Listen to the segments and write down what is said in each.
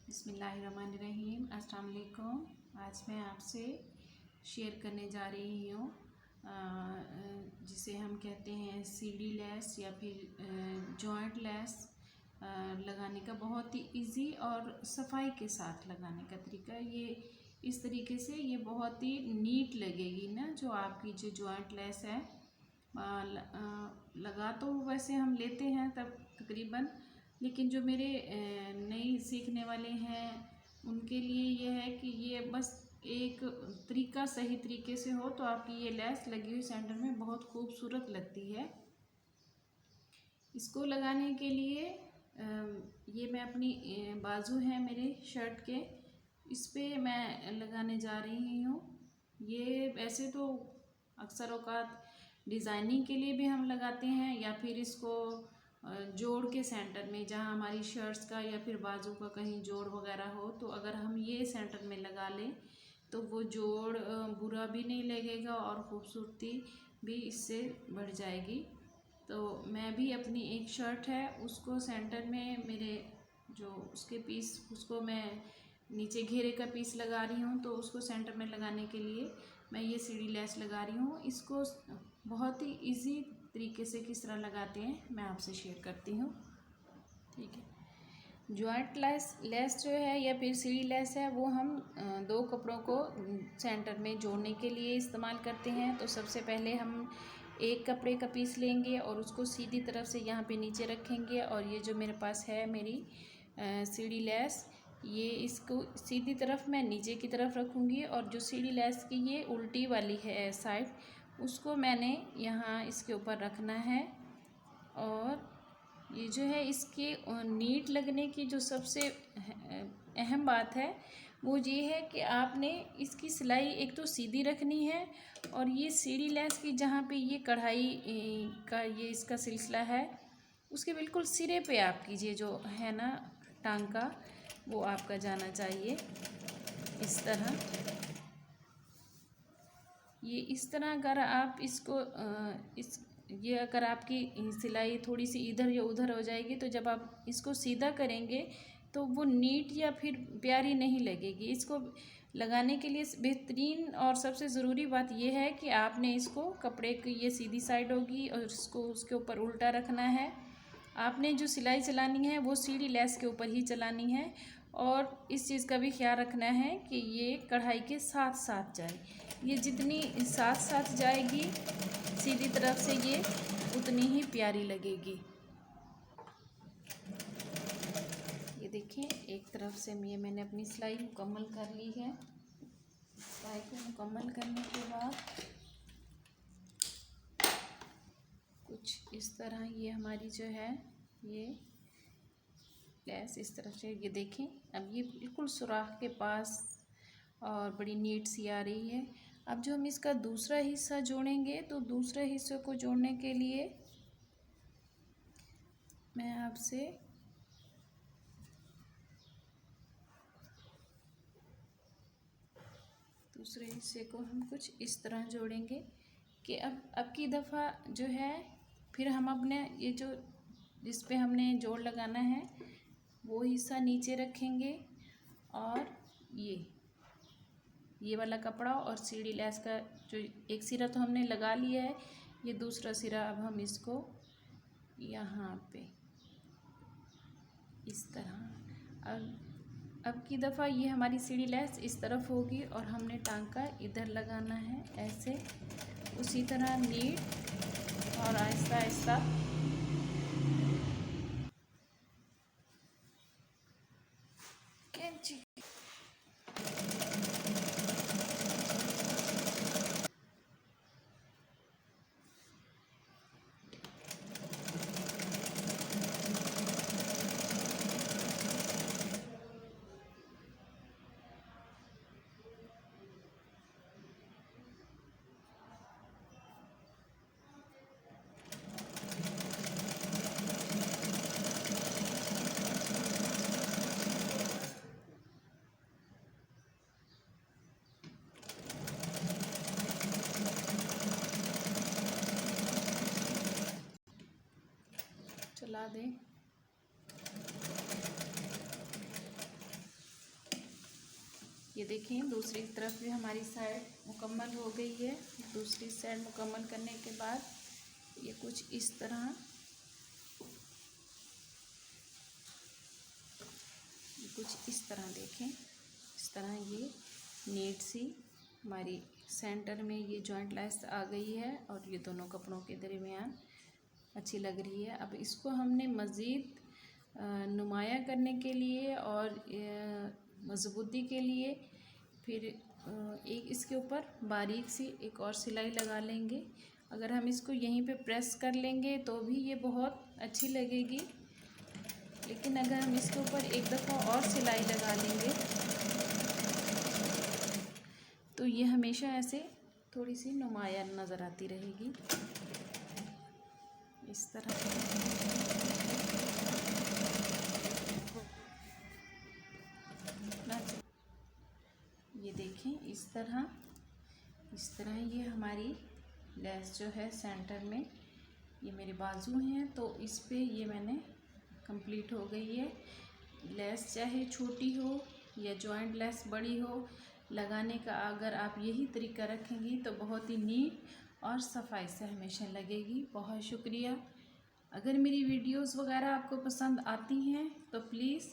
बिस्मिल्लाहिर्रहमानिर्रहीम। अस्सलाम वालेकुम। आज मैं आपसे शेयर करने जा रही हूँ जिसे हम कहते हैं सीढ़ी लेस या फिर जॉइंट लेस लगाने का बहुत ही इजी और सफाई के साथ लगाने का तरीका। ये इस तरीके से ये बहुत ही नीट लगेगी ना, जो आपकी जो जॉइंट लेस है। लगा तो वैसे हम लेते हैं तब तकरीबन, लेकिन जो मेरे नई सीखने वाले हैं उनके लिए ये है कि ये बस एक तरीका सही तरीके से हो तो आपकी ये लेस लगी हुई सेंटर में बहुत खूबसूरत लगती है। इसको लगाने के लिए ये मैं अपनी बाजू है मेरे शर्ट के, इस पे मैं लगाने जा रही हूँ। ये वैसे तो अक्सर औकात डिज़ाइनिंग के लिए भी हम लगाते हैं या फिर इसको जोड़ के सेंटर में, जहाँ हमारी शर्ट्स का या फिर बाजू का कहीं जोड़ वगैरह हो, तो अगर हम ये सेंटर में लगा लें तो वो जोड़ बुरा भी नहीं लगेगा और ख़ूबसूरती भी इससे बढ़ जाएगी। तो मैं भी अपनी एक शर्ट है उसको सेंटर में मेरे जो उसके पीस, उसको मैं नीचे घेरे का पीस लगा रही हूँ, तो उसको सेंटर में लगाने के लिए मैं ये सीढ़ी लेस लगा रही हूँ। इसको बहुत ही इजी तरीके से किस तरह लगाते हैं मैं आपसे शेयर करती हूँ, ठीक है। जॉइंट लेस जो है या फिर सीढ़ी लेस है, वो हम दो कपड़ों को सेंटर में जोड़ने के लिए इस्तेमाल करते हैं। तो सबसे पहले हम एक कपड़े का पीस लेंगे और उसको सीधी तरफ से यहाँ पे नीचे रखेंगे, और ये जो मेरे पास है मेरी सीढ़ी लेस, ये इसको सीधी तरफ मैं नीचे की तरफ रखूँगी, और जो सीढ़ी लेस की ये उल्टी वाली है साइड, उसको मैंने यहाँ इसके ऊपर रखना है। और ये जो है इसके नीट लगने की जो सबसे अहम बात है वो ये है कि आपने इसकी सिलाई एक तो सीधी रखनी है, और ये सीढ़ी लेस की जहाँ पे ये कढ़ाई का ये इसका सिलसिला है, उसके बिल्कुल सिरे पे आपकी ये जो है ना टांका, वो आपका जाना चाहिए इस तरह। ये इस तरह अगर आप इसको ये अगर आपकी सिलाई थोड़ी सी इधर या उधर हो जाएगी, तो जब आप इसको सीधा करेंगे तो वो नीट या फिर प्यारी नहीं लगेगी। इसको लगाने के लिए बेहतरीन और सबसे ज़रूरी बात यह है कि आपने इसको कपड़े की ये सीधी साइड होगी और इसको उसके ऊपर उल्टा रखना है। आपने जो सिलाई चलानी है वो सीढ़ी लेस के ऊपर ही चलानी है, और इस चीज़ का भी ख्याल रखना है कि ये कढ़ाई के साथ साथ जाए। ये जितनी साथ साथ जाएगी सीधी तरफ से, ये उतनी ही प्यारी लगेगी। ये देखिए, एक तरफ से ये मैंने अपनी सिलाई मुकम्मल कर ली है। सिलाई को मुकम्मल करने के बाद कुछ इस तरह ये हमारी जो है ये लेस इस तरफ से, ये देखें अब ये बिल्कुल सुराख के पास और बड़ी नीट सी आ रही है। अब जो हम इसका दूसरा हिस्सा जोड़ेंगे, तो दूसरे हिस्से को जोड़ने के लिए मैं आपसे दूसरे हिस्से को हम कुछ इस तरह जोड़ेंगे कि अब की दफ़ा जो है फिर हम अपने ये जो जिस पे हमने जोड़ लगाना है वो हिस्सा नीचे रखेंगे, और ये वाला कपड़ा और सीढ़ी लेस का जो एक सिरा तो हमने लगा लिया है, ये दूसरा सिरा अब हम इसको यहाँ पे इस तरह, अब की दफ़ा ये हमारी सीढ़ी लेस इस तरफ होगी और हमने टांका इधर लगाना है ऐसे, उसी तरह नीट और आहिस्ता आहिस्ता कैंची चला दें। ये देखें दूसरी तरफ भी हमारी साइड मुकम्मल हो गई है। दूसरी साइड मुकम्मल करने के बाद ये कुछ इस तरह देखें, इस तरह ये नीट सी हमारी सेंटर में ये जॉइंट लेस आ गई है और ये दोनों कपड़ों के दरमियान अच्छी लग रही है। अब इसको हमने मज़ीद नुमाया करने के लिए और मज़बूती के लिए फिर एक इसके ऊपर बारीक सी एक और सिलाई लगा लेंगे। अगर हम इसको यहीं पे प्रेस कर लेंगे तो भी ये बहुत अच्छी लगेगी, लेकिन अगर हम इसके ऊपर एक दफ़ा और सिलाई लगा लेंगे तो ये हमेशा ऐसे थोड़ी सी नुमाया नज़र आती रहेगी। इस तरह ये देखें, इस तरह ये हमारी लेस जो है सेंटर में, ये मेरे बाजू हैं तो इस पे ये मैंने कंप्लीट हो गई है। लेस चाहे छोटी हो या जॉइंट लेस बड़ी हो, लगाने का अगर आप यही तरीका रखेंगी तो बहुत ही नीट और सफाई से हमेशा लगेगी। बहुत शुक्रिया। अगर मेरी वीडियोस वगैरह आपको पसंद आती हैं तो प्लीज़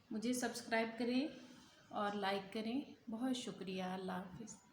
मुझे सब्सक्राइब करें और लाइक करें। बहुत शुक्रिया। अल्लाह हाफ़िज़।